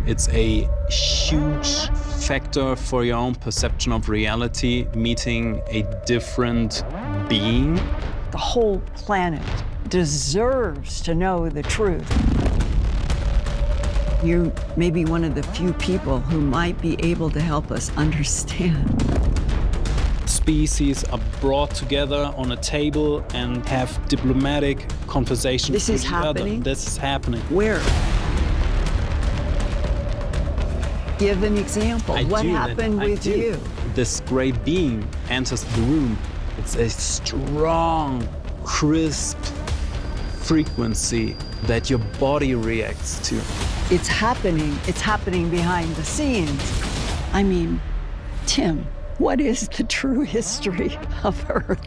It's a huge factor for your own perception of reality, meeting a different being. The whole planet deserves to know the truth. You may be one of the few people who might be able to help us understand. Species are brought together on a table and have diplomatic conversations This is with each other. happening? This is happening. Where? Give an example. What happened with you? This gray being enters the room. It's a strong, crisp frequency that your body reacts to. It's happening. It's happening behind the scenes. I mean, Tim, what is the true history of Earth?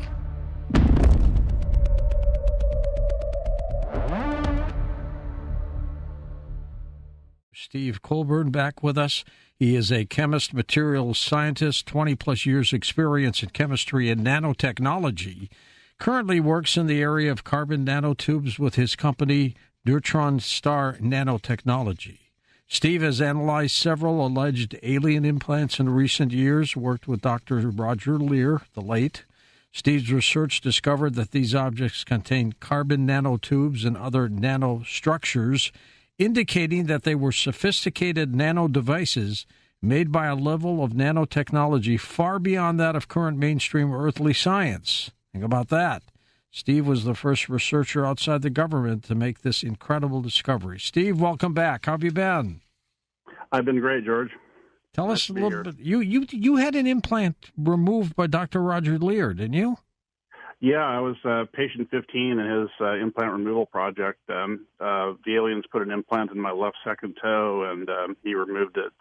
Steve Colburn back with us. He is a chemist, materials scientist, 20-plus years experience in chemistry and nanotechnology. Currently works in the area of carbon nanotubes with his company, Neutron Star Nanotechnology. Steve has analyzed several alleged alien implants in recent years, worked with Dr. Roger Leir, the late. Steve's research discovered that these objects contain carbon nanotubes and other nanostructures, indicating that they were sophisticated nano devices made by a level of nanotechnology far beyond that of current mainstream earthly science. Think about that. Steve was the first researcher outside the government to make this incredible discovery. Steve, welcome back. How have you been? I've been great, George. Tell us a little bit. You had an implant removed by Dr. Roger Leir, didn't you? Yeah, I was patient 15 in his implant removal project. The aliens put an implant in my left second toe, and he removed it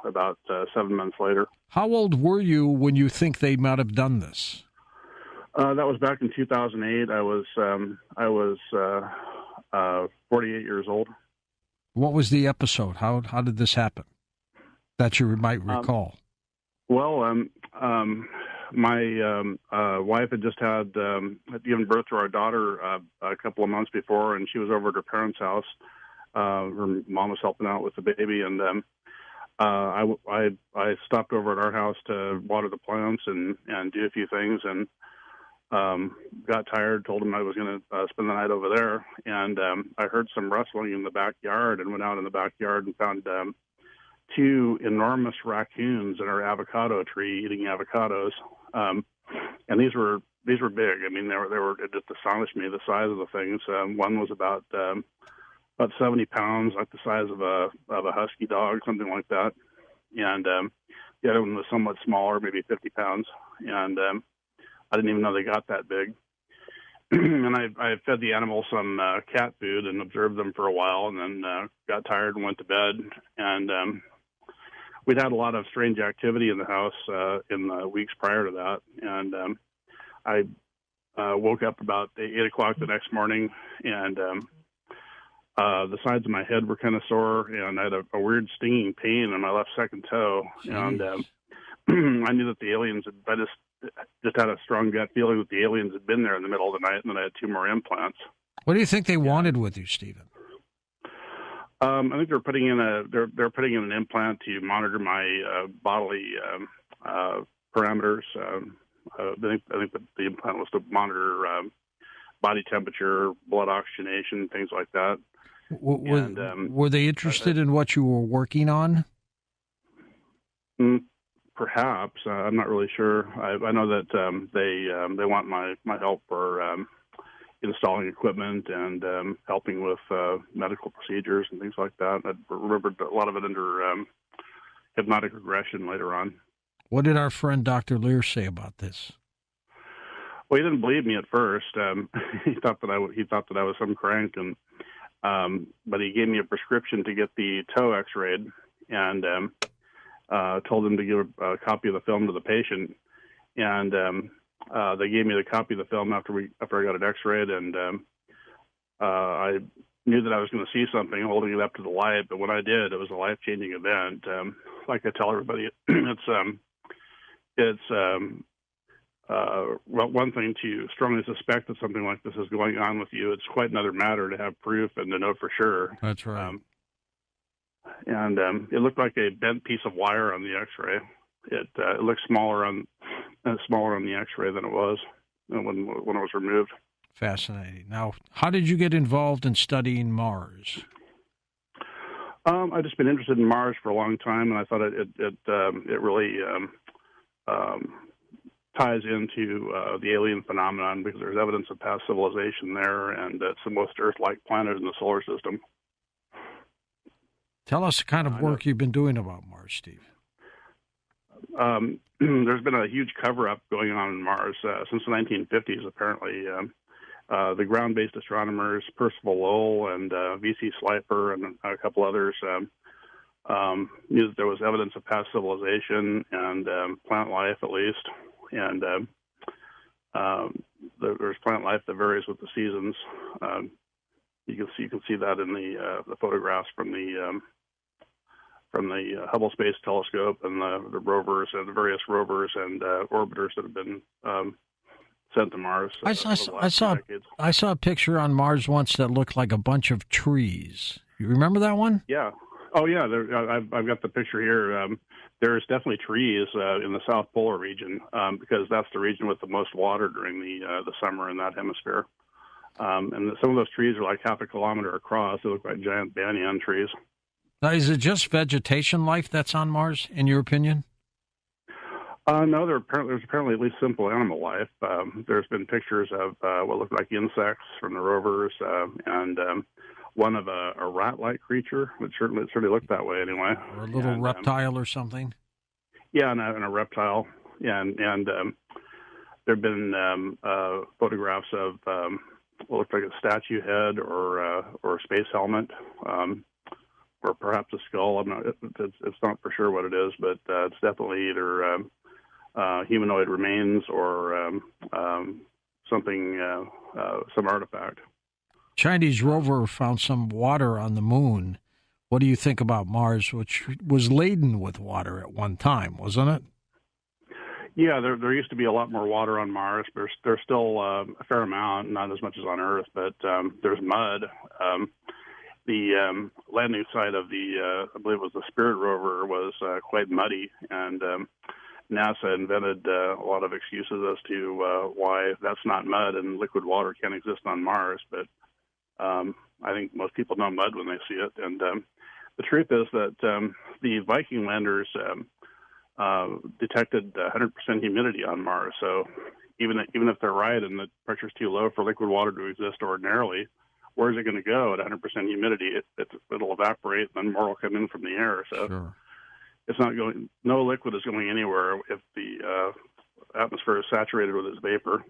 about 7 months later. How old were you when you think they might have done this? That was back in 2008. I was 48 years old. What was the episode? How did this happen that you might recall? My wife had just had given birth to our daughter a couple of months before, and she was over at her parents' house. Her mom was helping out with the baby, and I stopped over at our house to water the plants and do a few things, and got tired, told him I was going to spend the night over there, and I heard some rustling in the backyard and went out in the backyard and found two enormous raccoons in our avocado tree eating avocados, and these were big. I mean, they were it just astonished me, the size of the things. One was about 70 pounds, like the size of a husky dog, something like that, and the other one was somewhat smaller, maybe 50 pounds, and I didn't even know they got that big. And I fed the animals some cat food and observed them for a while, and then got tired and went to bed. And we'd had a lot of strange activity in the house in the weeks prior to that. And I woke up about 8 o'clock the next morning, and the sides of my head were kind of sore, and I had a weird stinging pain in my left second toe. Jeez. And I knew that the aliens I just had a strong gut feeling that the aliens had been there in the middle of the night, and then I had 2 more implants. What do you think they wanted with you, Stephen? I think they're putting in an implant to monitor my bodily parameters. I think that the implant was to monitor body temperature, blood oxygenation, things like that. Were they interested in what you were working on? Perhaps. I'm not really sure. I know that they want my help for installing equipment and helping with medical procedures and things like that. I remembered a lot of it under hypnotic regression later on. What did our friend Dr. Leir say about this? Well, he didn't believe me at first. He thought that I was some crank, and but he gave me a prescription to get the toe X-rayed, and told him to give a copy of the film to the patient, and they gave me the copy of the film after I got it X-rayed, and I knew that I was going to see something holding it up to the light, but when I did, it was a life-changing event. Like I tell everybody, it's one thing to strongly suspect that something like this is going on with you. It's quite another matter to have proof and to know for sure. That's right. and it looked like a bent piece of wire on the X-ray. It looked smaller on the X-ray than it was when it was removed. Fascinating. Now, how did you get involved in studying Mars? I've just been interested in Mars for a long time, and I thought it really ties into the alien phenomenon because there's evidence of past civilization there, and it's the most Earth-like planet in the solar system. Tell us the kind of work you've been doing about Mars, Steve. There's been a huge cover-up going on in Mars since the 1950s, apparently. The ground-based astronomers, Percival Lowell and V.C. Slifer and a couple others, knew that there was evidence of past civilization and plant life, at least. And there's plant life that varies with the seasons. You can see that in the photographs from the Hubble Space Telescope and the rovers and the various rovers and orbiters that have been sent to Mars. I saw a picture on Mars once that looked like a bunch of trees. You remember that one? Yeah. Oh, yeah. I've got the picture here. There's definitely trees in the South Polar region because that's the region with the most water during the summer in that hemisphere. And some of those trees are like half a kilometer across. They look like giant banyan trees. Now, is it just vegetation life that's on Mars, in your opinion? No, there's apparently at least simple animal life. There's been pictures of what look like insects from the rovers, and one of a rat-like creature. It certainly looked that way anyway. Or a little reptile or something. Yeah, and a reptile. Yeah, and there have been photographs of what looked like a statue head or a space helmet. Or perhaps a skull. It's not for sure what it is, but it's definitely either humanoid remains or something, some artifact. Chinese rover found some water on the moon. What do you think about Mars, which was laden with water at one time, wasn't it? Yeah, there used to be a lot more water on Mars. There's still a fair amount, not as much as on Earth, but there's mud. The landing site of I believe it was the Spirit rover, was quite muddy, and NASA invented a lot of excuses as to why that's not mud and liquid water can't exist on Mars. But I think most people know mud when they see it. And the truth is that the Viking landers detected 100% humidity on Mars. So even if they're right and the pressure's too low for liquid water to exist ordinarily, where's it going to go at 100% humidity? It'll evaporate, and then more will come in from the air. So sure. It's not going. No liquid is going anywhere if the atmosphere is saturated with its vapor.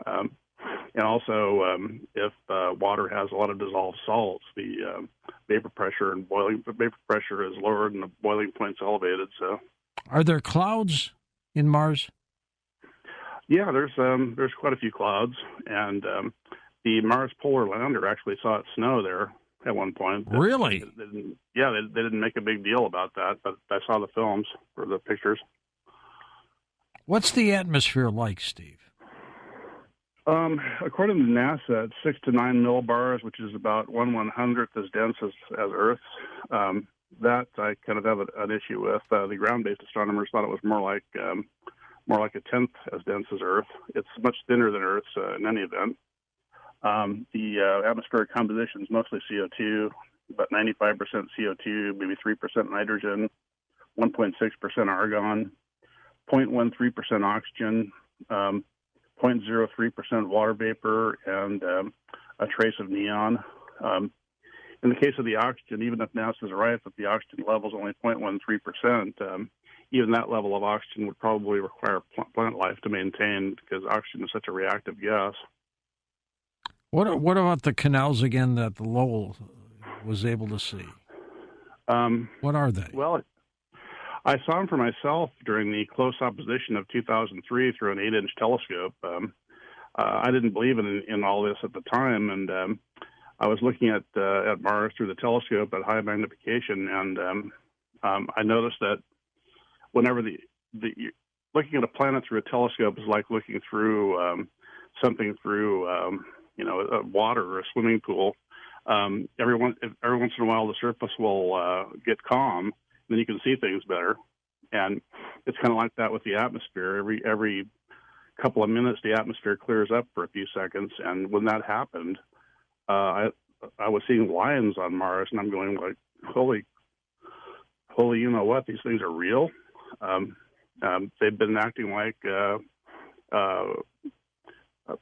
And also, if water has a lot of dissolved salts, the vapor pressure is lowered and the boiling point's elevated. So, are there clouds in Mars? Yeah, there's quite a few clouds, and the Mars Polar Lander actually saw it snow there at one point. Really? They didn't make a big deal about that, but I saw the films or the pictures. What's the atmosphere like, Steve? According to NASA, it's 6 to 9 millibars, which is about 1/100th as dense as Earth's. That I kind of have an issue with. The ground-based astronomers thought it was more like a tenth as dense as Earth. It's much thinner than Earth's in any event. The atmospheric composition is mostly CO2, about 95% CO2, maybe 3% nitrogen, 1.6% argon, 0.13% oxygen, 0.03% water vapor, and a trace of neon. In the case of the oxygen, even if NASA is right that the oxygen level is only 0.13%, even that level of oxygen would probably require plant life to maintain because oxygen is such a reactive gas. What about the canals again that Lowell was able to see? What are they? Well, I saw them for myself during the close opposition of 2003 through an 8-inch telescope. I didn't believe in all this at the time, and I was looking at Mars through the telescope at high magnification, and I noticed that whenever looking at a planet through a telescope is like looking through something through water or a swimming pool. every once in a while the surface will get calm, then you can see things better. And it's kind of like that with the atmosphere. Every couple of minutes, the atmosphere clears up for a few seconds, and when that happened, I was seeing lions on Mars, and I'm going like, holy, you know what? These things are real. They've been acting like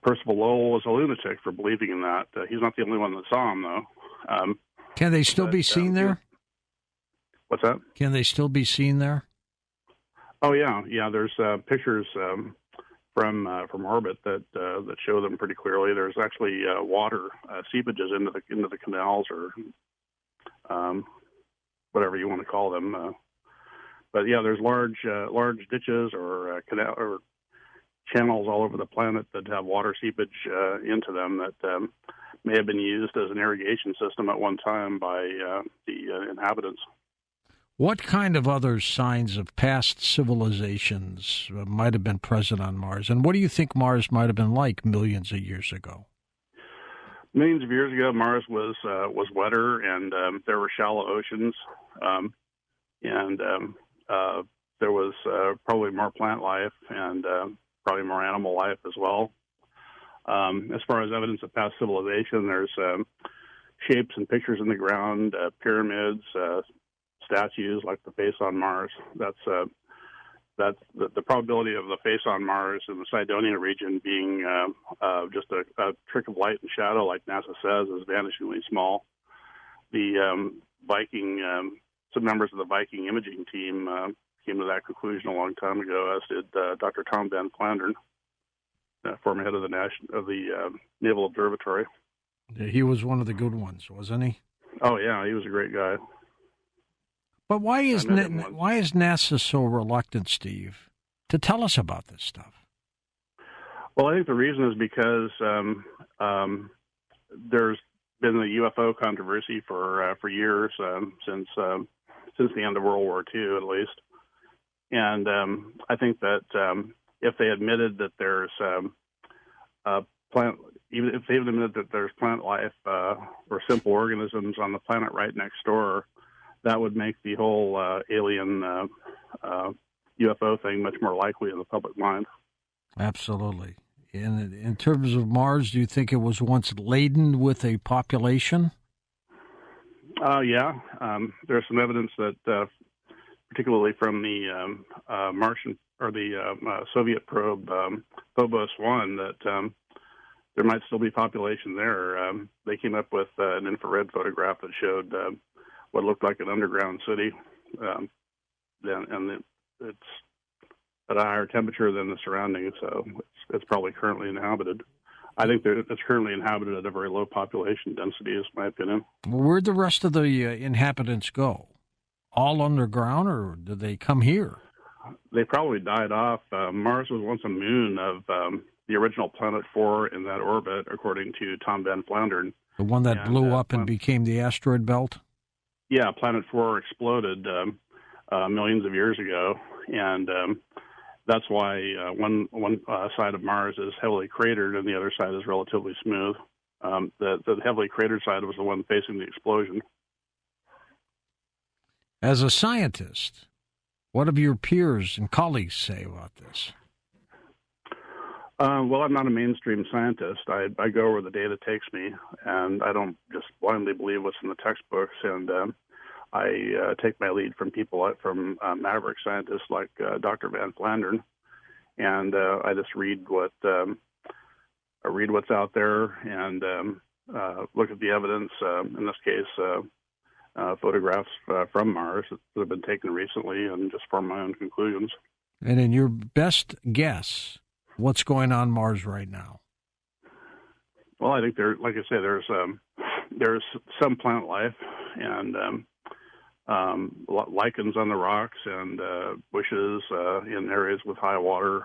Percival Lowell was a lunatic for believing in that. He's not the only one that saw him, though. Can they still be seen there? What's that? Can they still be seen there? Oh yeah. There's pictures from orbit that show them pretty clearly. There's actually water seepages into the canals or whatever you want to call them. But yeah, there's large ditches or canal or channels all over the planet that have water seepage into them that may have been used as an irrigation system at one time by the inhabitants. What kind of other signs of past civilizations might have been present on Mars? And what do you think Mars might have been like millions of years ago? Millions of years ago, Mars was wetter, and there were shallow oceans, and there was probably more plant life and probably more animal life as well. As far as evidence of past civilization, there's shapes and pictures in the ground, pyramids, statues like the face on Mars. That's the probability of the face on Mars in the Cydonia region being just a trick of light and shadow, like NASA says, is vanishingly small. The some members of the Viking imaging team came to that conclusion a long time ago, as did Dr. Tom Van Flandern, former head of the Naval Observatory. He was one of the good ones, wasn't he? Oh yeah, he was a great guy. But why is NASA so reluctant, Steve, to tell us about this stuff? Well, I think the reason is because there's been the UFO controversy for years, since the end of World War II, at least. And I think that if they admitted that there's even if they admitted that there's plant life or simple organisms on the planet right next door, that would make the whole alien UFO thing much more likely in the public mind. Absolutely. In terms of Mars, do you think it was once laden with a population? Yeah. There's some evidence that, particularly from the Martian or the Soviet probe Phobos 1, that there might still be population there. They came up with an infrared photograph that showed what looked like an underground city, and it's at a higher temperature than the surroundings, so it's probably currently inhabited. I think that it's currently inhabited at a very low population density, is my opinion. Where'd the rest of the inhabitants go? All underground, or did they come here? They probably died off. Mars was once a moon of the original Planet 4 in that orbit, according to Tom Van Flandern. The one that blew up and became the asteroid belt? Yeah, Planet 4 exploded millions of years ago, and that's why one side of Mars is heavily cratered and the other side is relatively smooth. The heavily cratered side was the one facing the explosion. As a scientist, what do your peers and colleagues say about this? Well, I'm not a mainstream scientist. I go where the data takes me, and I don't just blindly believe what's in the textbooks. And I take my lead from maverick scientists like Dr. Van Flandern, and I just read what's out there and look at the evidence. In this case, photographs from Mars that have been taken recently, and just form my own conclusions. And in your best guess, what's going on Mars right now? Well, I think like I say, there's some plant life and lichens on the rocks and bushes in areas with high water,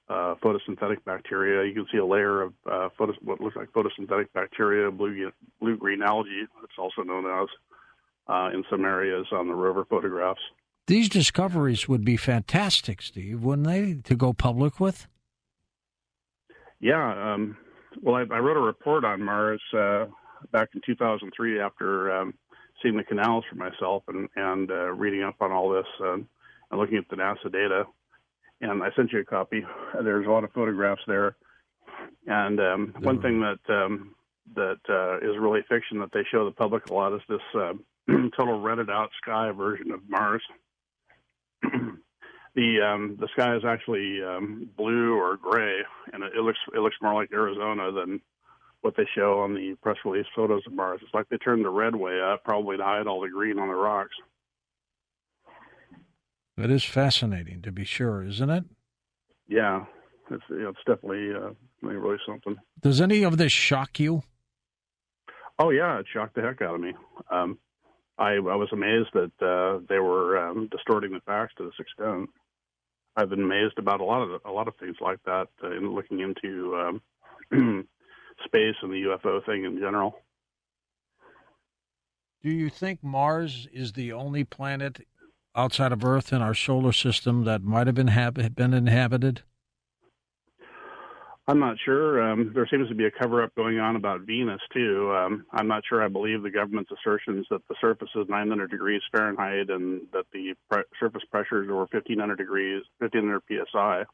photosynthetic bacteria. You can see a layer of what looks like photosynthetic bacteria, blue-green algae, it's also known as, in some areas on the rover photographs. These discoveries would be fantastic, Steve, wouldn't they, to go public with? Yeah. Well, I wrote a report on Mars back in 2003 after seeing the canals for myself and reading up on all this and looking at the NASA data. And I sent you a copy. There's a lot of photographs there. And one thing that is really fiction that they show the public a lot is this total rented out sky version of Mars. The sky is actually blue or gray, and it looks more like Arizona than what they show on the press release photos of Mars. It's like they turned the red way up, probably to hide all the green on the rocks. That is fascinating, to be sure, isn't it? Yeah, it's definitely really something. Does any of this shock you? Oh yeah, it shocked the heck out of me. I was amazed that they were distorting the facts to this extent. I've been amazed about a lot of things like that in looking into space and the UFO thing in general. Do you think Mars is the only planet outside of Earth in our solar system that might have been inhabited? I'm not sure. There seems to be a cover-up going on about Venus, too. I'm not sure I believe the government's assertions that the surface is 900 degrees Fahrenheit and that the surface pressure is over 1,500 psi.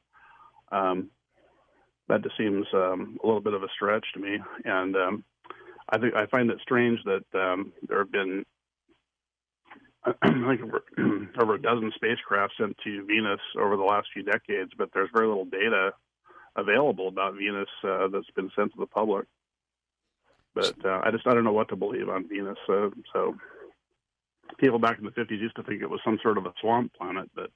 That just seems a little bit of a stretch to me. And I find it strange that there have been I think over a dozen spacecraft sent to Venus over the last few decades, but there's very little data available about Venus that's been sent to the public. But I don't know what to believe on Venus. So people back in the 50s used to think it was some sort of a swamp planet, but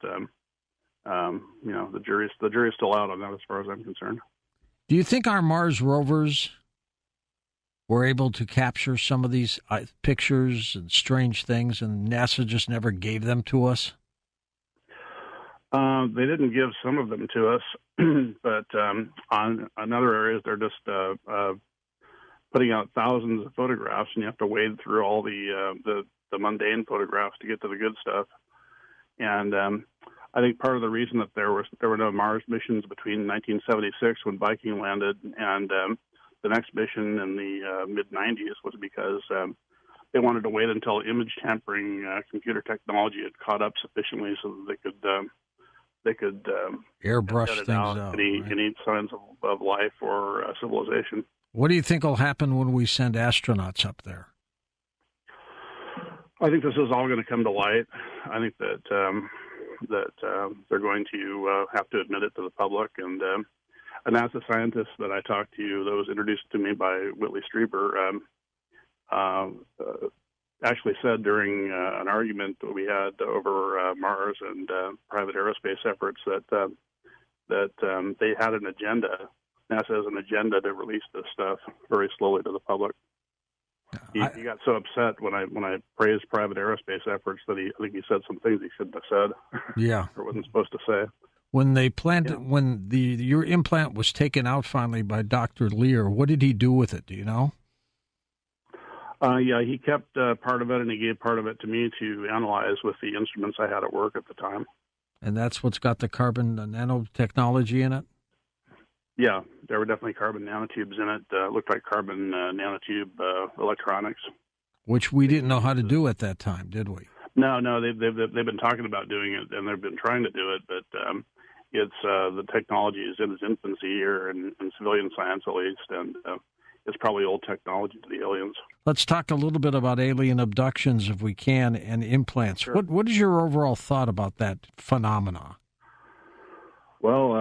the jury's still out on that as far as I'm concerned. Do you think our Mars rovers were able to capture some of these pictures and strange things, and NASA just never gave them to us? They didn't give some of them to us, but on other areas, they're just putting out thousands of photographs, and you have to wade through all the mundane photographs to get to the good stuff. And I think part of the reason that there were no Mars missions between 1976 when Viking landed and the next mission in the mid-90s was because they wanted to wait until image tampering computer technology had caught up sufficiently so that they could airbrush things out. Any signs of life or civilization. What do you think will happen when we send astronauts up there? I think this is all going to come to light. I think that they're going to have to admit it to the public. And a NASA scientist that I talked to, that was introduced to me by Whitley Strieber, actually said during an argument that we had over Mars and private aerospace efforts that they had an agenda. NASA has an agenda to release this stuff very slowly to the public. He got so upset when I praised private aerospace efforts that I think he said some things he shouldn't have said. Yeah, or wasn't supposed to say. When they when your implant was taken out finally by Dr. Lear, what did he do with it? Do you know? Yeah, he kept part of it, and he gave part of it to me to analyze with the instruments I had at work at the time. And that's what's got the carbon nanotechnology in it? Yeah, there were definitely carbon nanotubes in it. Looked like carbon nanotube electronics. Which we didn't know how to do at that time, did we? No, they've been talking about doing it, and they've been trying to do it, but it's the technology is in its infancy here in civilian science, at least, and it's probably old technology to the aliens. Let's talk a little bit about alien abductions, if we can, and implants. Sure. What is your overall thought about that phenomena? Well,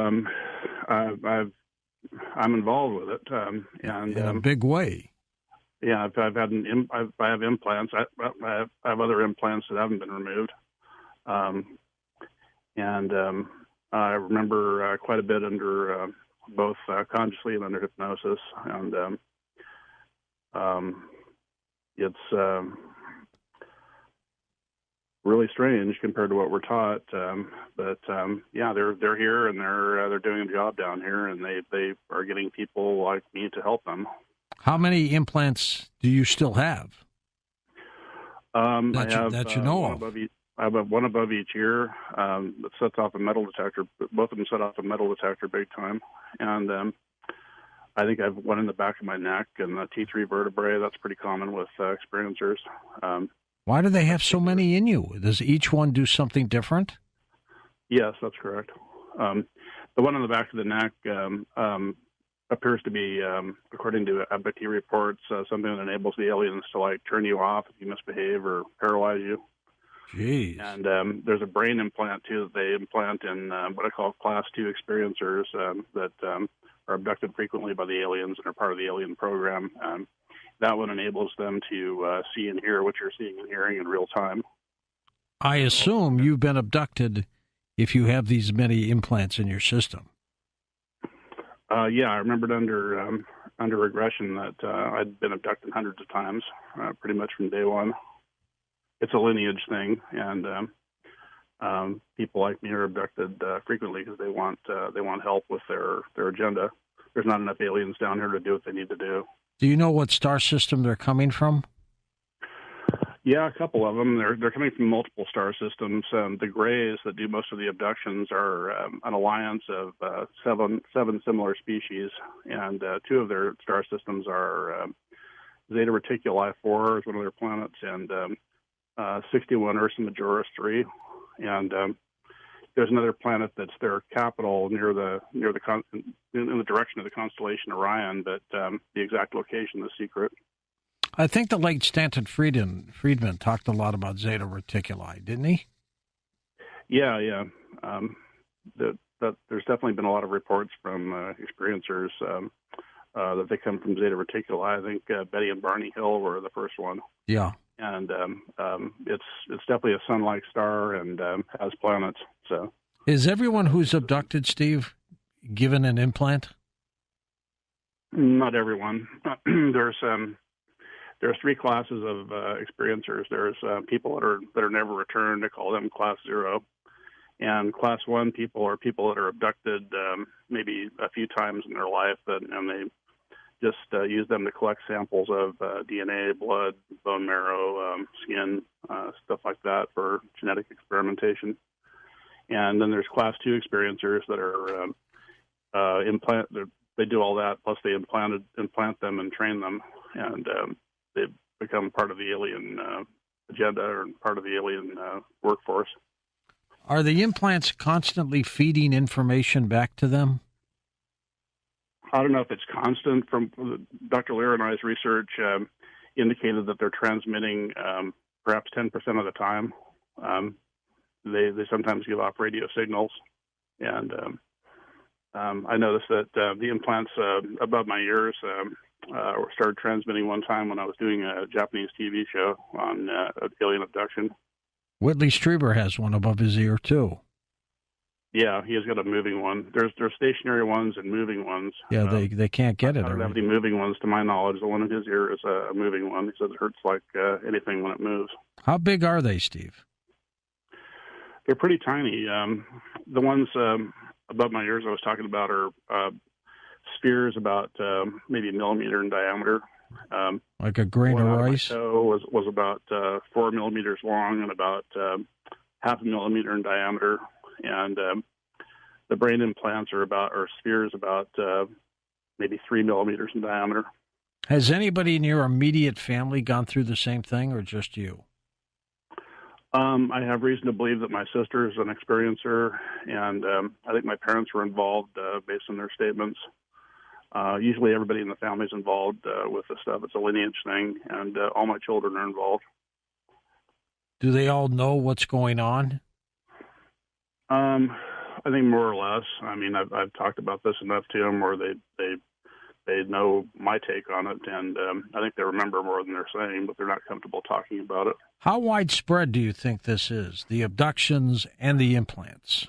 I'm involved with it, and in a big way. Yeah, I have implants. I have other implants that haven't been removed, and I remember quite a bit under both consciously and under hypnosis, and it's really strange compared to what we're taught. But yeah, they're here and they're doing a job down here, and they are getting people like me to help them. How many implants do you still have? That you know of? I have one above each ear that sets off a metal detector. Both of them set off a metal detector big time. And I think I've one in the back of my neck and the T3 vertebrae. That's pretty common with experiencers. Why do they have so many in you? Does each one do something different? Yes, that's correct. The one on the back of the neck appears to be, according to abductee reports, something that enables the aliens to like turn you off if you misbehave or paralyze you. Jeez. And there's a brain implant too that they implant in what I call Class 2 experiencers that are abducted frequently by the aliens and are part of the alien program. That one enables them to see and hear what you're seeing and hearing in real time. I assume you've been abducted if you have these many implants in your system. Yeah, I remembered under regression that I'd been abducted hundreds of times, pretty much from day one. It's a lineage thing, and people like me are abducted frequently because they want help with their agenda. There's not enough aliens down here to do what they need to do. Do you know what star system they're coming from? Yeah, a couple of them. They're coming from multiple star systems. The Greys that do most of the abductions are an alliance of seven similar species, and two of their star systems are Zeta Reticuli 4 is one of their planets, and 61 Ursa Majoris 3, and there's another planet that's their capital in the direction of the constellation Orion, but the exact location is secret. I think the late Stanton Friedman talked a lot about Zeta Reticuli, didn't he? Yeah. There's definitely been a lot of reports from experiencers that they come from Zeta Reticuli. I think Betty and Barney Hill were the first one. Yeah. And it's definitely a sun-like star and has planets. So, is everyone who's abducted, Steve, given an implant? Not everyone. There's three classes of experiencers. There's people that are never returned. They call them Class 0. And Class 1 people are people that are abducted maybe a few times in their life, and they just use them to collect samples of DNA, blood, bone marrow, skin, stuff like that for genetic experimentation. And then there's Class 2 experiencers that are they do all that, plus they implant them and train them, and they become part of the alien agenda or part of the alien workforce. Are the implants constantly feeding information back to them? I don't know if it's constant. From Dr. Lear and I's research indicated that they're transmitting perhaps 10% of the time. They sometimes give off radio signals, and I noticed that the implants above my ears started transmitting one time when I was doing a Japanese TV show on alien abduction. Whitley Strieber has one above his ear, too. Yeah, he has got a moving one. There's stationary ones and moving ones. Yeah, they can't get it. I don't have any moving ones to my knowledge. The one in his ear is a moving one. He says it hurts like anything when it moves. How big are they, Steve? They're pretty tiny. The ones above my ears I was talking about are spheres about maybe a millimeter in diameter. Like a grain of rice? My toe was about 4 millimeters long and about half a millimeter in diameter. And the brain implants are spheres about maybe 3 millimeters in diameter. Has anybody in your immediate family gone through the same thing, or just you? I have reason to believe that my sister is an experiencer, and I think my parents were involved based on their statements. Usually everybody in the family is involved with this stuff. It's a lineage thing, and all my children are involved. Do they all know what's going on? I think more or less. I mean, I've talked about this enough to them where they know my take on it, and I think they remember more than they're saying, but they're not comfortable talking about it. How widespread do you think this is, the abductions and the implants?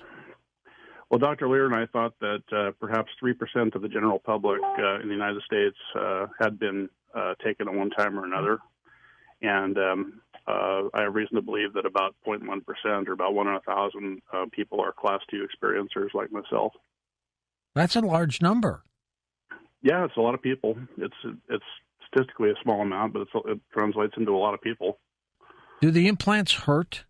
Well, Dr. Lear and I thought that perhaps 3% of the general public in the United States had been taken at one time or another, and I have reason to believe that about 0.1% or about 1 in 1,000 people are Class 2 experiencers like myself. That's a large number. Yeah, it's a lot of people. It's statistically a small amount, but it translates into a lot of people. Do the implants hurt?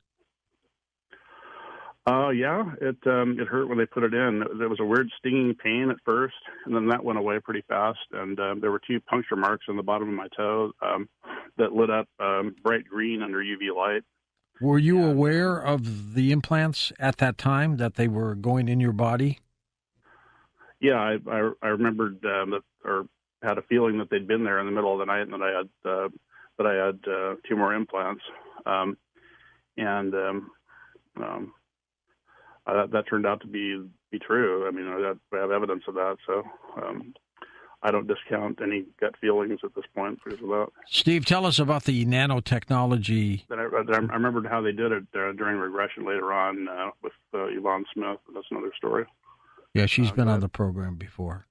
Yeah, it hurt when they put it in. There was a weird stinging pain at first, and then that went away pretty fast. And there were 2 puncture marks on the bottom of my toe that lit up bright green under UV light. Were you aware of the implants at that time, that they were going in your body? Yeah, I remembered that, or had a feeling that they'd been there in the middle of the night, and that I had 2 more implants, and that turned out to be true. I mean, I have evidence of that, so I don't discount any gut feelings at this point because of that. Steve, tell us about the nanotechnology. I remembered how they did it during regression later on with Yvonne Smith. That's another story. Yeah, she's been on the program before.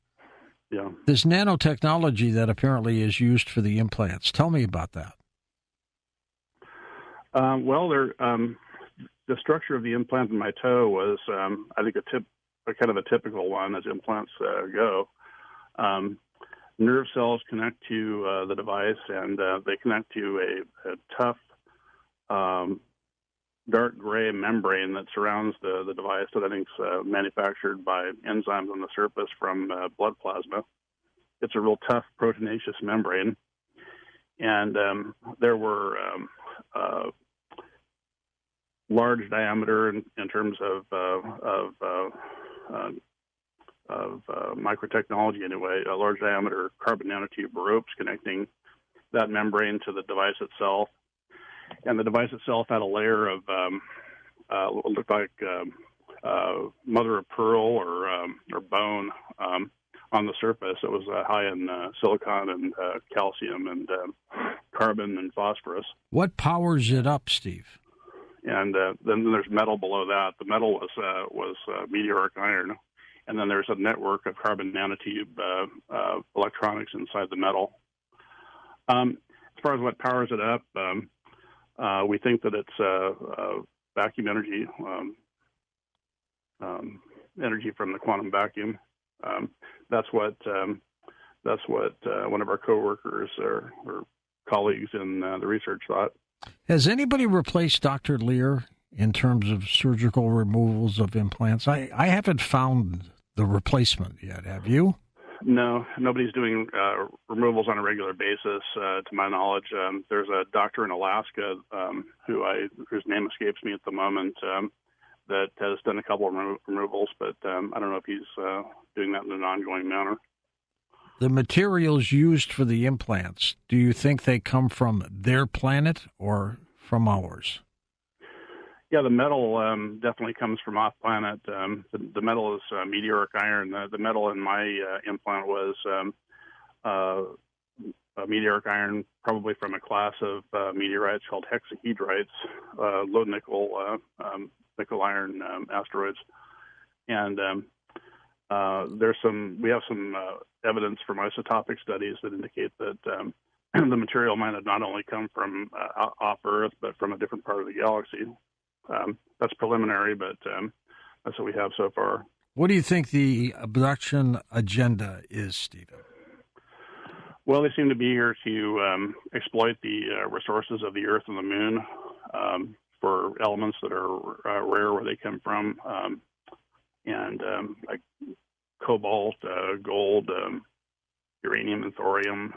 Yeah. This nanotechnology that apparently is used for the implants. Tell me about that. Well, the structure of the implant in my toe was, I think, kind of a typical one as implants go. Nerve cells connect to the device, and they connect to a tough, dark gray membrane that surrounds the device that I think is manufactured by enzymes on the surface from blood plasma. It's a real tough proteinaceous membrane, and there were large diameter in terms of microtechnology anyway, large diameter carbon nanotube ropes connecting that membrane to the device itself. And the device itself had a layer of what looked like mother of pearl or bone on the surface. It was high in silicon and calcium and carbon and phosphorus. What powers it up, Steve? And then there's metal below that. The metal was meteoric iron, and then there's a network of carbon nanotube electronics inside the metal. As far as what powers it up, we think that it's vacuum energy, energy from the quantum vacuum. That's what one of our coworkers or colleagues in the research thought. Has anybody replaced Dr. Lear in terms of surgical removals of implants? I haven't found the replacement yet. Have you? No, nobody's doing removals on a regular basis, to my knowledge. There's a doctor in Alaska whose name escapes me at the moment that has done a couple of removals, but I don't know if he's doing that in an ongoing manner. The materials used for the implants, do you think they come from their planet or from ours? Yeah, the metal definitely comes from off planet. The metal is meteoric iron. The metal in my implant was meteoric iron, probably from a class of meteorites called hexahedrites, low nickel iron asteroids. And we have some evidence from isotopic studies that indicate that the material might have not only come from off Earth, but from a different part of the galaxy. That's preliminary, but that's what we have so far. What do you think the abduction agenda is, Stephen? Well, they seem to be here to exploit the resources of the Earth and the Moon for elements that are rare where they come from, and like cobalt, gold, uranium and thorium,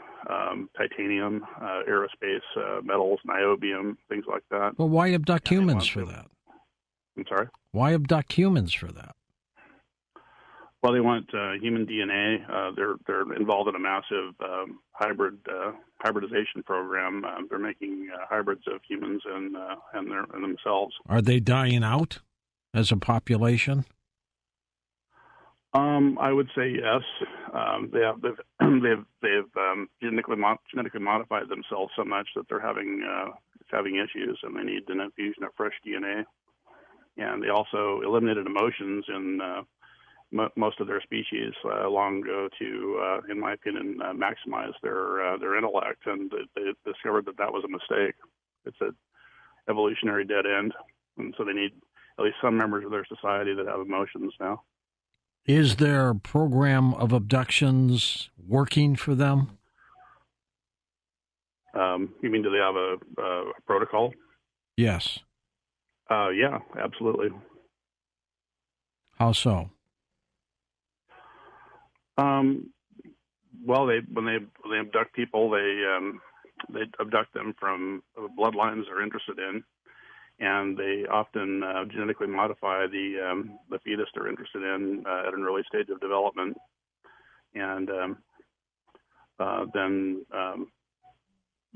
titanium, aerospace metals, niobium, things like that. Well, why abduct humans for that? I'm sorry? Why abduct humans for that? Well, they want human DNA. They're involved in a massive hybridization program. They're making hybrids of humans and themselves. Are they dying out as a population? I would say yes. They've genetically modified themselves so much that they're having issues, and they need an infusion of fresh DNA. And they also eliminated emotions in most of their species long ago to, in my opinion, maximize their intellect. And they discovered that was a mistake. It's an evolutionary dead end, and so they need at least some members of their society that have emotions now. Is their program of abductions working for them? You mean, do they have a protocol? Yes. Yeah, absolutely. How so? Well, when they abduct people, they abduct them from bloodlines they're interested in, and they often genetically modify the fetus they're interested in at an early stage of development, and then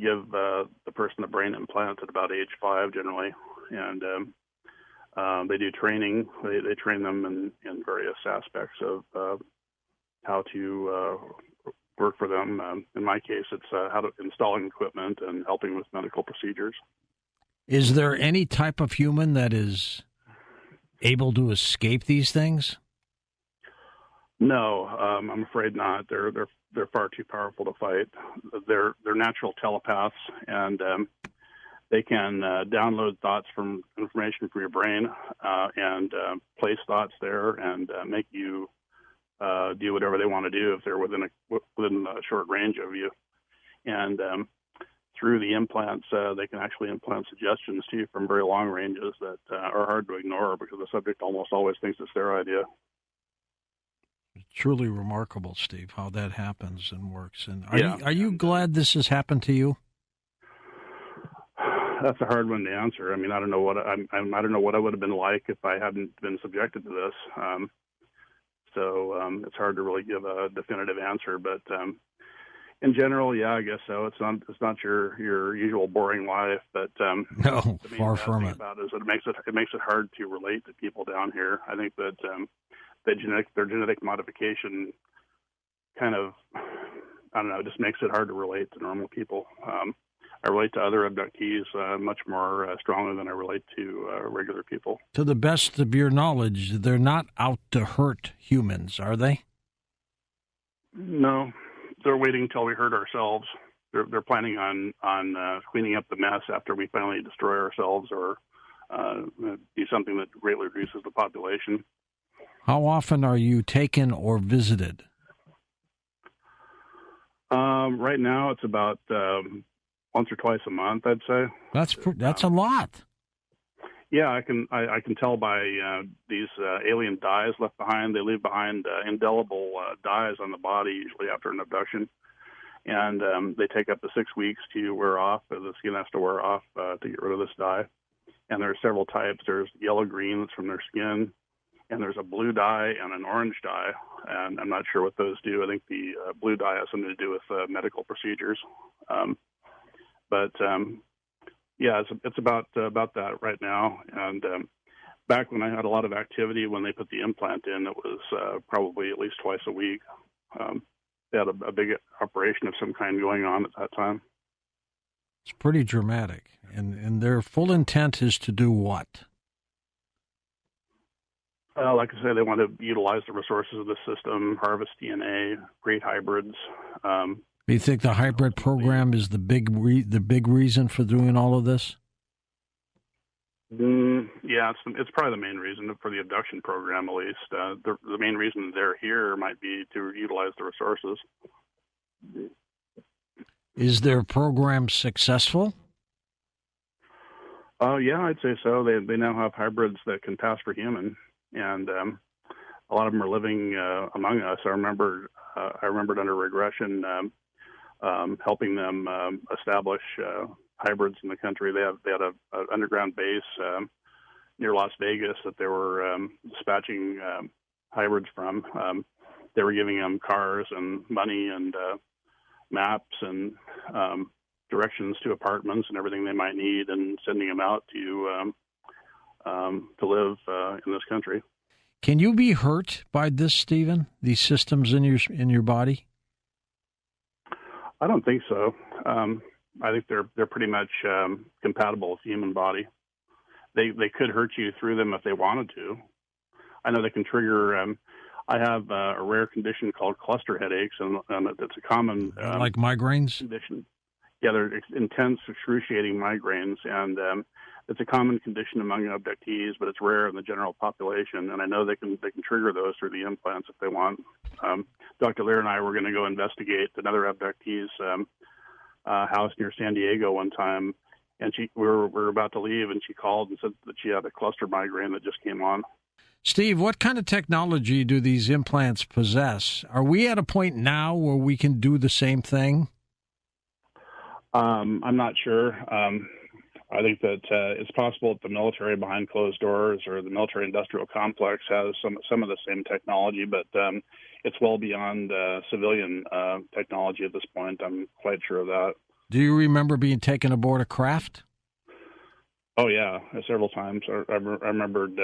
give the person a brain implant at about age 5 generally, and they do training. They train them in various aspects of how to work for them. In my case, it's how to installing equipment and helping with medical procedures. Is there any type of human that is able to escape these things? No, I'm afraid not. They're far too powerful to fight. They're natural telepaths, and they can download thoughts from information from your brain and place thoughts there and make you do whatever they want to do if they're within a short range of you. And through the implants, they can actually implant suggestions to you from very long ranges that are hard to ignore because the subject almost always thinks it's their idea. It's truly remarkable, Steve, how that happens and works. And are you glad this has happened to you? That's a hard one to answer. I mean, I don't know what I don't know what I would have been like if I hadn't been subjected to this. So it's hard to really give a definitive answer. But in general, yeah, I guess so. It's not your usual boring life. But no, far from it. About it is it makes it hard to relate to people down here. I think that their genetic modification kind of, I don't know, just makes it hard to relate to normal people. I relate to other abductees much more strongly than I relate to regular people. To the best of your knowledge, they're not out to hurt humans, are they? No, they're waiting until we hurt ourselves. They're planning on cleaning up the mess after we finally destroy ourselves or do something that greatly reduces the population. How often are you taken or visited? Right now, it's about once or twice a month, I'd say. That's a lot. Yeah, I can tell by these alien dyes left behind. They leave behind indelible dyes on the body, usually after an abduction, and they take up to 6 weeks to wear off. The skin has to wear off to get rid of this dye. And there are several types. There's yellow-green that's from their skin, and there's a blue dye and an orange dye. And I'm not sure what those do. I think the blue dye has something to do with medical procedures. Yeah, it's about that right now. And back when I had a lot of activity, when they put the implant in, it was probably at least twice a week. They had a big operation of some kind going on at that time. It's pretty dramatic. And their full intent is to do what? Like I say, they want to utilize the resources of the system, harvest DNA, create hybrids. Do you think the hybrid program is the big reason for doing all of this? Yeah, it's probably the main reason for the abduction program, at least. The main reason they're here might be to utilize the resources. Is their program successful? Yeah, I'd say so. They now have hybrids that can pass for human, and a lot of them are living among us. I remembered under regression helping them establish hybrids in the country. They had an underground base near Las Vegas that they were dispatching hybrids from. They were giving them cars and money and maps and directions to apartments and everything they might need, and sending them out to live in this country. Can you be hurt by this, Stephen? These systems in your body? I don't think so. I think they're pretty much compatible with the human body. They could hurt you through them if they wanted to. I know they can trigger. I have a rare condition called cluster headaches, and it's a common like migraines condition. Yeah, they're intense, excruciating migraines, and it's a common condition among abductees, but it's rare in the general population. And I know they can trigger those through the implants if they want. Dr. Lear and I were going to go investigate another abductee's house near San Diego one time, and we were about to leave, and she called and said that she had a cluster migraine that just came on. Steve, what kind of technology do these implants possess? Are we at a point now where we can do the same thing? I'm not sure. I think that it's possible that the military behind closed doors or the military industrial complex has some of the same technology, but it's well beyond civilian technology at this point. I'm quite sure of that. Do you remember being taken aboard a craft? Oh yeah, several times. I remembered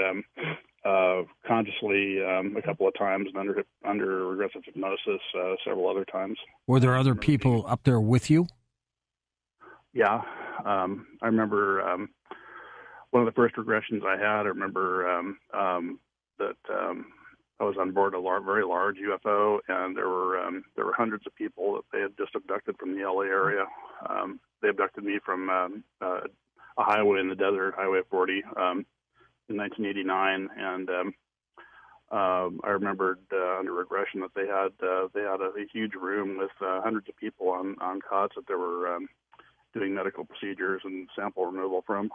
consciously a couple of times, and under regressive hypnosis several other times. Were there other people up there with you? Yeah, I remember one of the first regressions I had. I remember that I was on board a very large UFO, and there were hundreds of people that they had just abducted from the LA area. They abducted me from a highway in the desert, Highway 40, in 1989, and I remembered under regression that they had a huge room with hundreds of people on cots that they were doing medical procedures and sample removal from.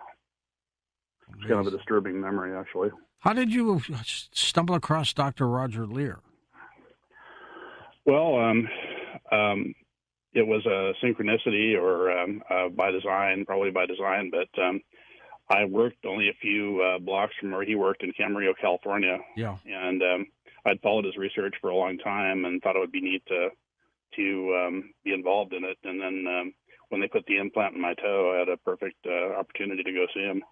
It's kind of a disturbing memory, actually. How did you stumble across Dr. Roger Lear? Well, it was a synchronicity or by design, probably by design, but I worked only a few blocks from where he worked in Camarillo, California. Yeah. And I'd followed his research for a long time and thought it would be neat to be involved in it. And then when they put the implant in my toe, I had a perfect opportunity to go see him.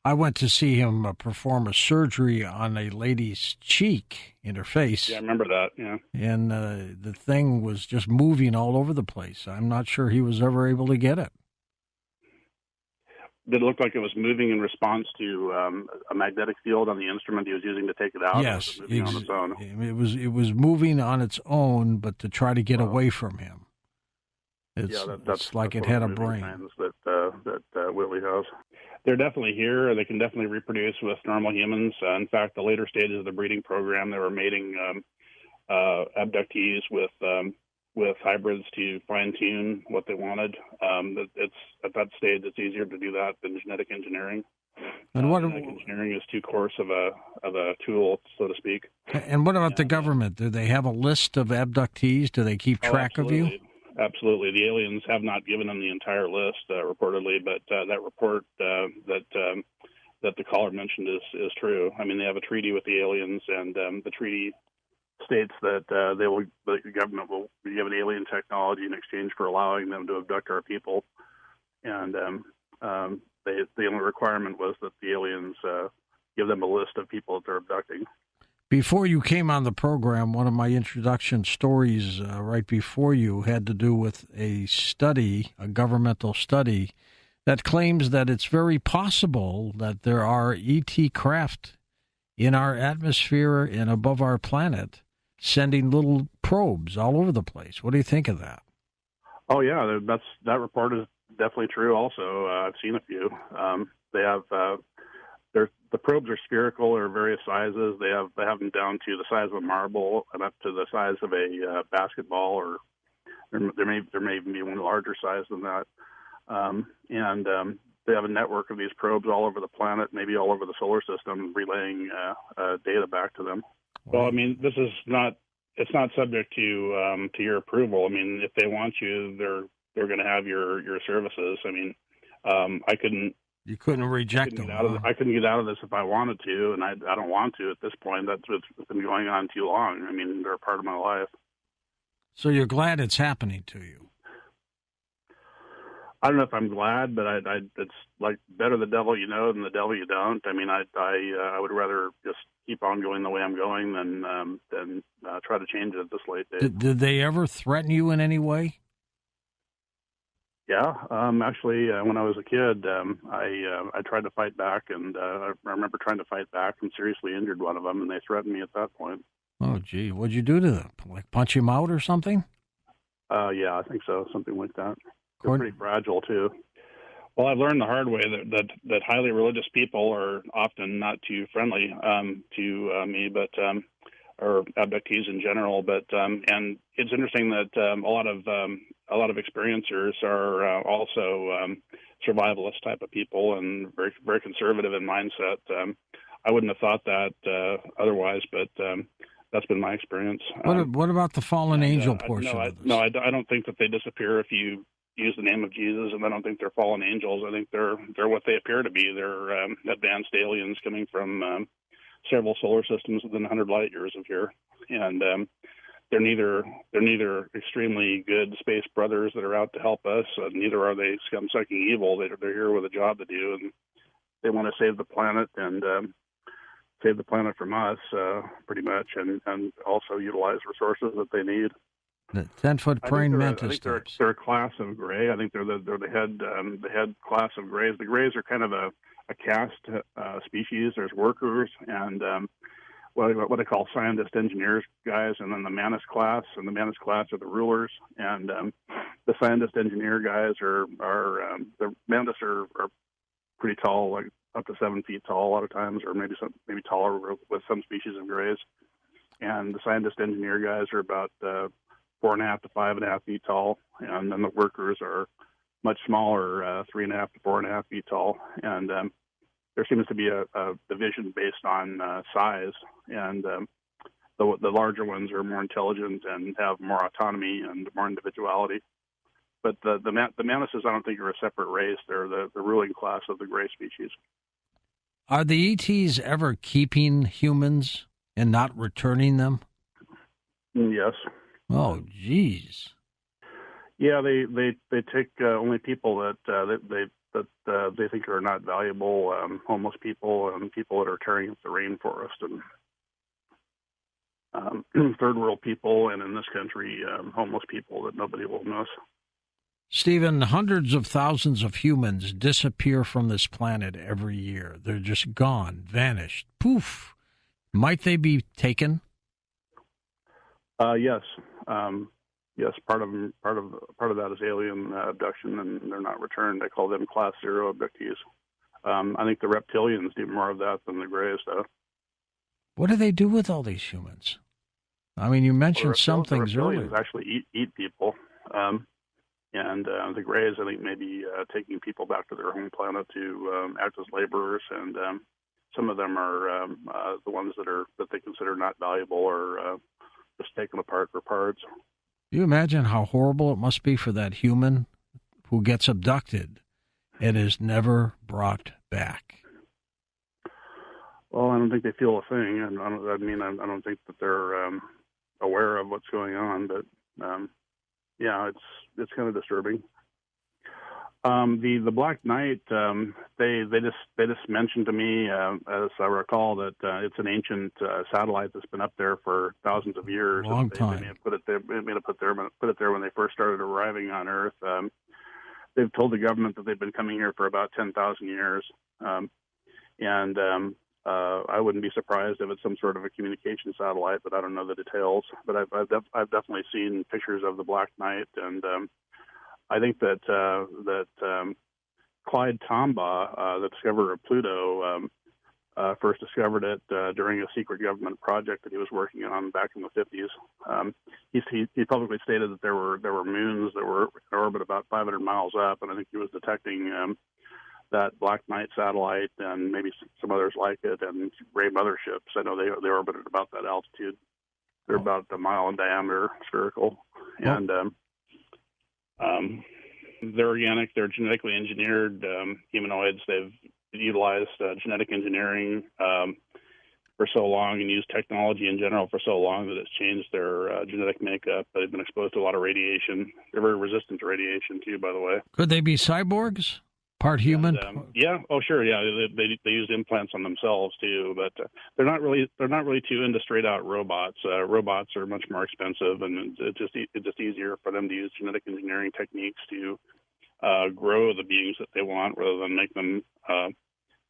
I went to see him perform a surgery on a lady's cheek in her face. Yeah, I remember that, yeah. And the thing was just moving all over the place. I'm not sure he was ever able to get it. Did it look like it was moving in response to a magnetic field on the instrument he was using to take it out? Yes, or was it moving on its own? It was moving on its own, but to try to get away from him. It's like it had a brain. That Whitley has. They're definitely here. They can definitely reproduce with normal humans. In fact, the later stages of the breeding program, they were mating abductees with hybrids to fine-tune what they wanted. It's at that stage, it's easier to do that than genetic engineering. And what genetic engineering is too coarse of a tool, so to speak. And what about the government? Do they have a list of abductees? Do they keep track of you? Absolutely. The aliens have not given them the entire list, reportedly, but that report that the caller mentioned is true. I mean, they have a treaty with the aliens, and the treaty states that the government will be given alien technology in exchange for allowing them to abduct our people. And the only requirement was that the aliens give them a list of people that they're abducting. Before you came on the program, one of my introduction stories right before you had to do with a governmental study, that claims that it's very possible that there are ET craft in our atmosphere and above our planet sending little probes all over the place. What do you think of that? Oh, yeah, that report is definitely true also. I've seen a few. They have... the probes are spherical or various sizes. They have them down to the size of a marble and up to the size of a basketball, or there may even be one larger size than that. And they have a network of these probes all over the planet, maybe all over the solar system, relaying data back to them. Well, I mean, it's not subject to your approval. I mean, if they want you, they're going to have your services. I mean, You couldn't reject them. I couldn't get out of this if I wanted to, and I don't want to at this point. It's been going on too long. I mean, they're a part of my life. So you're glad it's happening to you? I don't know if I'm glad, but it's like better the devil you know than the devil you don't. I mean, I would rather just keep on going the way I'm going than try to change it at this late date. Did they ever threaten you in any way? Yeah, actually, when I was a kid, I tried to fight back, and I remember trying to fight back and seriously injured one of them, and they threatened me at that point. Oh, gee. What'd you do to them? Like punch him out or something? Yeah, I think so, something like that. They're pretty fragile, too. Well, I've learned the hard way that highly religious people are often not too friendly to me, but or abductees in general. But and it's interesting that a lot of experiencers are also survivalist type of people and very very conservative in mindset. I wouldn't have thought that otherwise, but that's been my experience. What about the fallen angel I, portion no, I, of this? no, I, I don't think that they disappear if you use the name of Jesus, and I don't think they're fallen angels. I think they're what they appear to be. They're advanced aliens coming from several solar systems within 100 light years of here, and they're neither extremely good space brothers that are out to help us, neither are they scum-sucking evil. They're here with a job to do, and they want to save the planet and save the planet from us, pretty much, and also utilize resources that they need. The 10-foot praying mantis I think types. they're a class of gray. I think they're the head class of grays. The grays are kind of a caste species. There's workers and what I call scientist engineers guys, and then the mantis class. And the mantis class are the rulers. And the scientist engineer guys are the mantis are pretty tall, like up to 7 feet tall a lot of times, or maybe taller with some species of grays. And the scientist engineer guys are about 4.5 to 5.5 feet tall, and then the workers are much smaller, 3.5 to 4.5 feet tall. And there seems to be a division based on size, and the larger ones are more intelligent and have more autonomy and more individuality. But the mantises, I don't think, are a separate race. They're the ruling class of the gray species. Are the ETs ever keeping humans and not returning them? Yes. Oh, geez. Yeah, they take only people that they think are not valuable, homeless people and people that are tearing up the rainforest, and third world people, and in this country, homeless people that nobody will miss. Stephen, hundreds of thousands of humans disappear from this planet every year. They're just gone, vanished, poof. Might they be taken? Yes. Yes, part of that is alien abduction, and they're not returned. I call them Class 0 abductees. I think the reptilians do more of that than the grays, though. What do they do with all these humans? I mean, you mentioned some things earlier. The reptilians actually eat people, and the grays, I think, maybe taking people back to their home planet to act as laborers, and some of them are the ones that they consider not valuable or just taken apart for parts. Do you imagine how horrible it must be for that human who gets abducted and is never brought back? Well, I don't think they feel a thing, and I don't think that they're aware of what's going on. But yeah, it's kind of disturbing. The Black Knight, they just mentioned to me, as I recall, that it's an ancient satellite that's been up there for thousands of years. Long time. They may have put it there when they first started arriving on Earth. They've told the government that they've been coming here for about 10,000 years, and I wouldn't be surprised if it's some sort of a communication satellite, but I don't know the details. But I've definitely seen pictures of the Black Knight, and I think that Clyde Tombaugh, the discoverer of Pluto, first discovered it during a secret government project that he was working on back in the 50s. He publicly stated that there were moons that were in orbit about 500 miles up, and I think he was detecting that Black Knight satellite and maybe some others like it, and Ray motherships. I know they orbited about that altitude. They're about a mile in diameter, spherical, and they're organic. They're genetically engineered humanoids. They've utilized genetic engineering for so long and used technology in general for so long that it's changed their genetic makeup. They've been exposed to a lot of radiation. They're very resistant to radiation too, by the way. Could they be cyborgs? Part human? Yeah. Oh, sure. Yeah. They use implants on themselves too, but they're not really too into straight out robots. Robots are much more expensive, and it's just easier for them to use genetic engineering techniques to grow the beings that they want rather than make them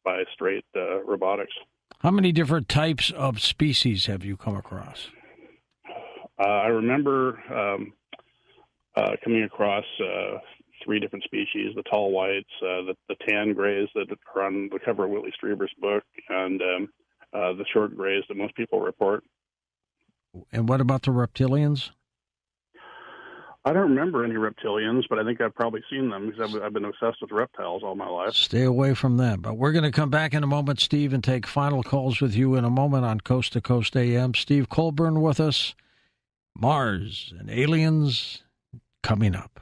by straight robotics. How many different types of species have you come across? I remember coming across 3 different species: the tall whites, the tan grays that are on the cover of Whitley Strieber's book, and the short grays that most people report. And what about the reptilians? I don't remember any reptilians, but I think I've probably seen them because I've been obsessed with reptiles all my life. Stay away from them. But we're going to come back in a moment, Steve, and take final calls with you in a moment on Coast to Coast AM. Steve Colburn with us. Mars and aliens coming up.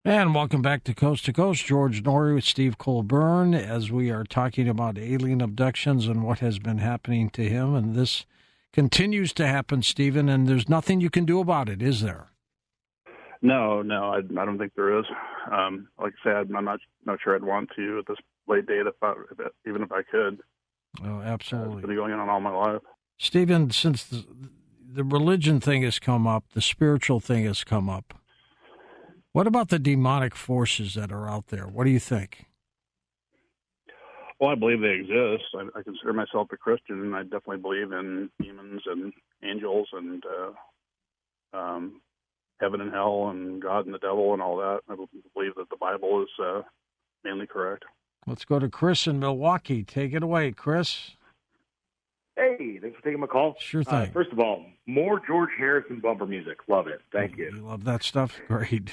And welcome back to Coast. George Norrie with Steve Colburn as we are talking about alien abductions and what has been happening to him. And this continues to happen, Stephen, and there's nothing you can do about it, is there? No, I don't think there is. Like I said, I'm not sure I'd want to at this late date, even if I could. Oh, absolutely. It's been going on all my life. Stephen, since the religion thing has come up, the spiritual thing has come up, what about the demonic forces that are out there? What do you think? Well, I believe they exist. I consider myself a Christian, and I definitely believe in demons and angels and heaven and hell and God and the devil and all that. I believe that the Bible is mainly correct. Let's go to Chris in Milwaukee. Take it away, Chris. Hey, thanks for taking my call. Sure thing. First of all, more George Harrison bumper music. Love it. Thank you. You love that stuff? Great.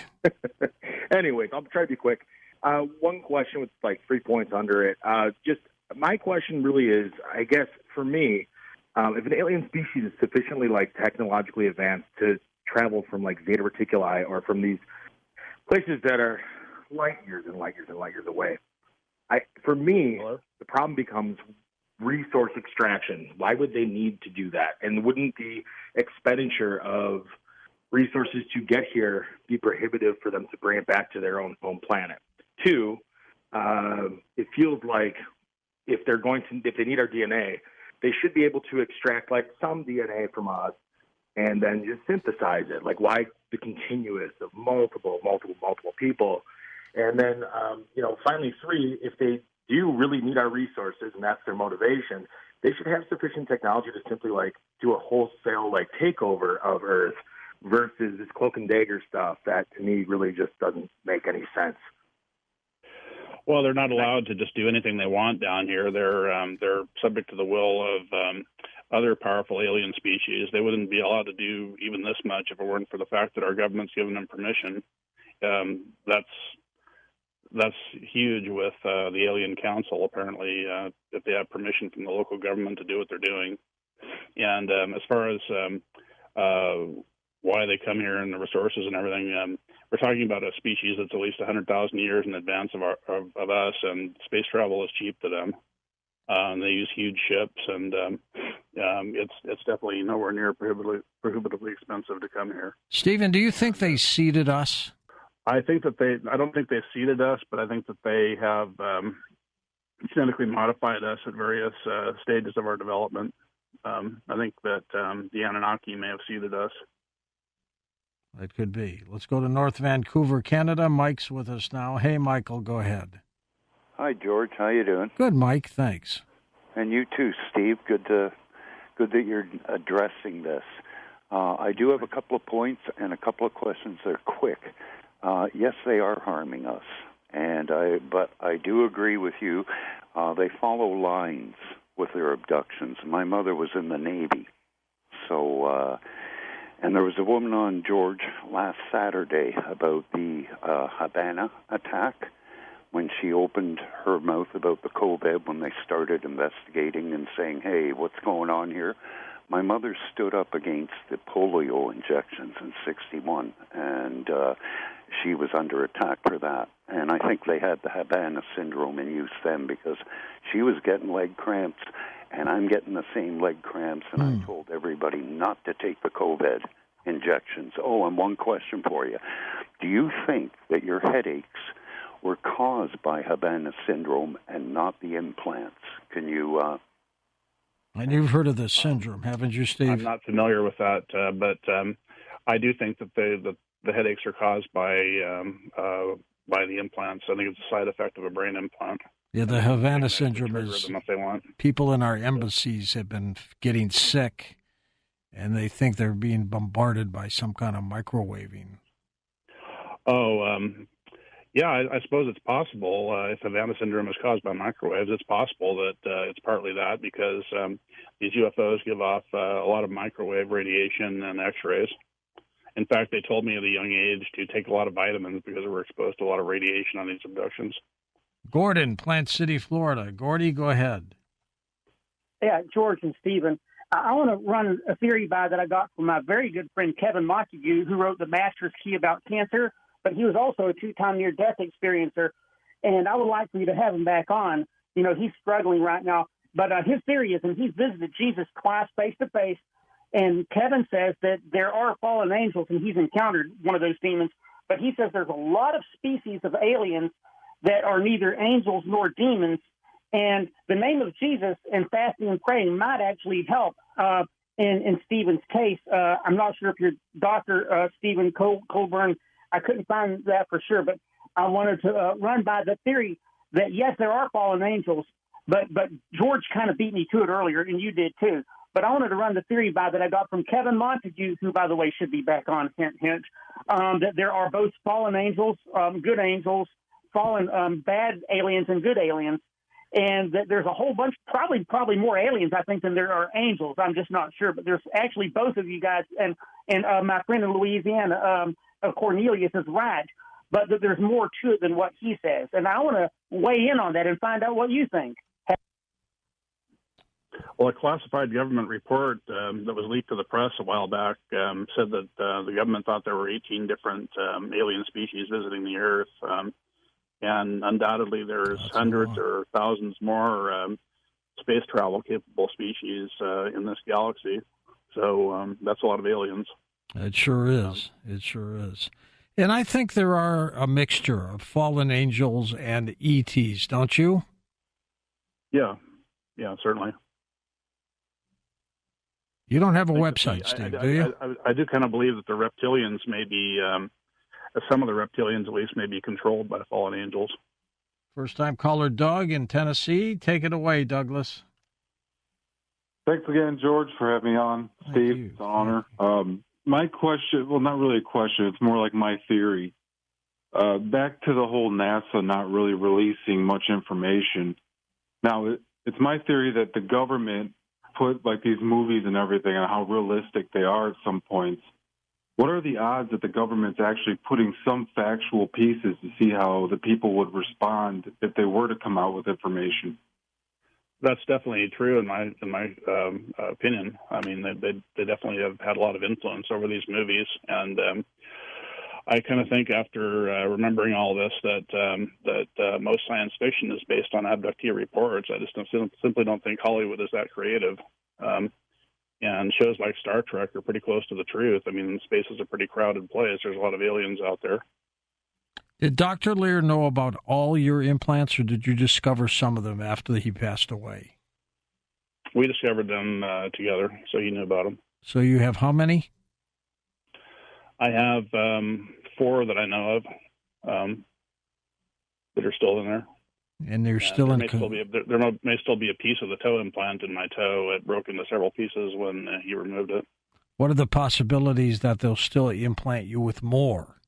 Anyways, I'll try to be quick. One question with like 3 points under it. Just my question really is, I guess for me, if an alien species is sufficiently like technologically advanced to travel from like Zeta Reticuli or from these places that are light years and light years and light years away, for me, the problem becomes resource extraction. Why would they need to do that? And wouldn't the expenditure of resources to get here be prohibitive for them to bring it back to their own home planet? Two, it feels like if they need our DNA, they should be able to extract like some DNA from us and then just synthesize it. Like, why the continuous of multiple people? And then, finally, three, if they do really need our resources and that's their motivation, they should have sufficient technology to simply like do a wholesale like takeover of Earth versus this cloak and dagger stuff that to me really just doesn't make any sense. Well, they're not allowed to just do anything they want down here. They're subject to the will of other powerful alien species. They wouldn't be allowed to do even this much if it weren't for the fact that our government's given them permission. That's huge with the Alien Council, apparently, if they have permission from the local government to do what they're doing. And as far as why they come here and the resources and everything, we're talking about a species that's at least 100,000 years in advance of us, and space travel is cheap to them. They use huge ships, and it's definitely nowhere near prohibitively expensive to come here. Stephen, do you think they seeded us? I think that I don't think they've seeded us, but I think that they have genetically modified us at various stages of our development. I think that the Anunnaki may have seeded us. That could be. Let's go to North Vancouver, Canada. Mike's with us now. Hey, Michael, go ahead. Hi, George. How you doing? Good, Mike. Thanks. And you too, Steve. Good that you're addressing this. I do have a couple of points and a couple of questions that are quick. Yes, they are harming us, but I do agree with you. They follow lines with their abductions. My mother was in the Navy, so and there was a woman on George last Saturday about the Havana attack when she opened her mouth about the COVID when they started investigating and saying, "Hey, what's going on here?" My mother stood up against the polio injections in '61, and she was under attack for that. And I think they had the Havana syndrome in use then because she was getting leg cramps, and I'm getting the same leg cramps, and I told everybody not to take the COVID injections. Oh, and one question for you. Do you think that your headaches were caused by Havana syndrome and not the implants? Can you... And you've heard of this syndrome, haven't you, Steve? I'm not familiar with that, but I do think that the headaches are caused by the implants. I think it's a side effect of a brain implant. Yeah, the Havana syndrome is them if they want. People in our embassies have been getting sick, and they think they're being bombarded by some kind of microwaving. Oh, yeah, I suppose it's possible. If Havana syndrome is caused by microwaves, it's possible that it's partly that because these UFOs give off a lot of microwave radiation and X-rays. In fact, they told me at a young age to take a lot of vitamins because we were exposed to a lot of radiation on these abductions. Gordon, Plant City, Florida. Gordy, go ahead. Yeah, George and Stephen. I want to run a theory by that I got from my very good friend Kevin Montague, who wrote The Master's Key About Cancer, but he was also a 2-time near-death experiencer, and I would like for you to have him back on. You know, he's struggling right now, but his theory is, and he's visited Jesus twice face-to-face, and Kevin says that there are fallen angels, and he's encountered one of those demons, but he says there's a lot of species of aliens that are neither angels nor demons, and the name of Jesus and fasting and praying might actually help in Stephen's case. I'm not sure if you're Dr. Stephen Colburn. I couldn't find that for sure, but I wanted to run by the theory that, yes, there are fallen angels, but George kind of beat me to it earlier, and you did too. But I wanted to run the theory by that I got from Kevin Montague, who, by the way, should be back on, hint, that there are both fallen angels, good angels, fallen bad aliens, and good aliens. And that there's a whole bunch, probably more aliens, I think, than there are angels. I'm just not sure. But there's actually both of you guys. And my friend in Louisiana, Cornelius, is right. But there's more to it than what he says. And I want to weigh in on that and find out what you think. Well, a classified government report that was leaked to the press a while back said that the government thought there were 18 different alien species visiting the Earth. And undoubtedly, there's hundreds or thousands more space travel capable species in this galaxy. So that's a lot of aliens. It sure is. It sure is. And I think there are a mixture of fallen angels and ETs, don't you? Yeah, certainly. You don't have a website, Steve, do you? I do kind of believe that the reptilians may be, some of the reptilians at least, may be controlled by fallen angels. First-time caller Doug in Tennessee. Take it away, Douglas. Thanks again, George, for having me on. Steve, it's an honor. My question, well, not really a question, it's more like my theory. Back to the whole NASA not really releasing much information. Now, it's my theory that the government put like these movies and everything and how realistic they are at some points. What are the odds that the government's actually putting some factual pieces to see how the people would respond if they were to come out with information? That's definitely true in my opinion. I mean, they definitely have had a lot of influence over these movies, and I kind of think after remembering all this that most science fiction is based on abductee reports. I just simply don't think Hollywood is that creative. And shows like Star Trek are pretty close to the truth. I mean, space is a pretty crowded place. There's a lot of aliens out there. Did Dr. Lear know about all your implants, or did you discover some of them after he passed away? We discovered them together, so he knew about them. So you have how many? I have 4 that I know of that are still in there. And they're still in. There may still be a piece of the toe implant in my toe. It broke into several pieces when he removed it. What are the possibilities that they'll still implant you with more?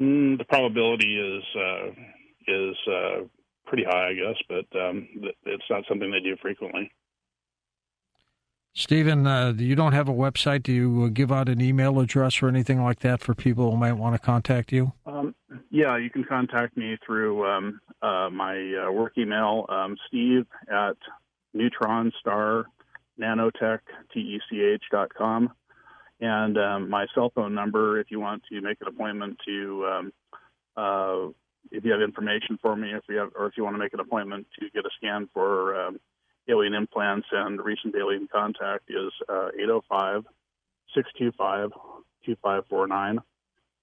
The probability is pretty high, I guess, but it's not something they do frequently. Stephen, you don't have a website. Do you give out an email address or anything like that for people who might want to contact you? Yeah, you can contact me through my work email, Steve at neutronstarnanotech.com, and my cell phone number if you want to make an appointment to, if you have information for me, if you want to make an appointment to get a scan for alien implants and recent alien contact, is 805-625-2549.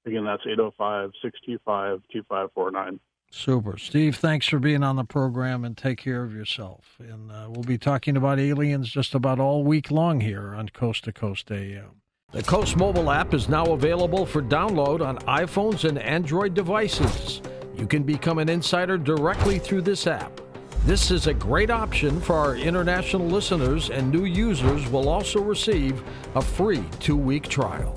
Again, that's 805-625-2549. Super. Steve, thanks for being on the program, and take care of yourself. And we'll be talking about aliens just about all week long here on Coast to Coast AM. The Coast mobile app is now available for download on iPhones and Android devices. You can become an insider directly through this app. This is a great option for our international listeners, and new users will also receive a free 2-week trial.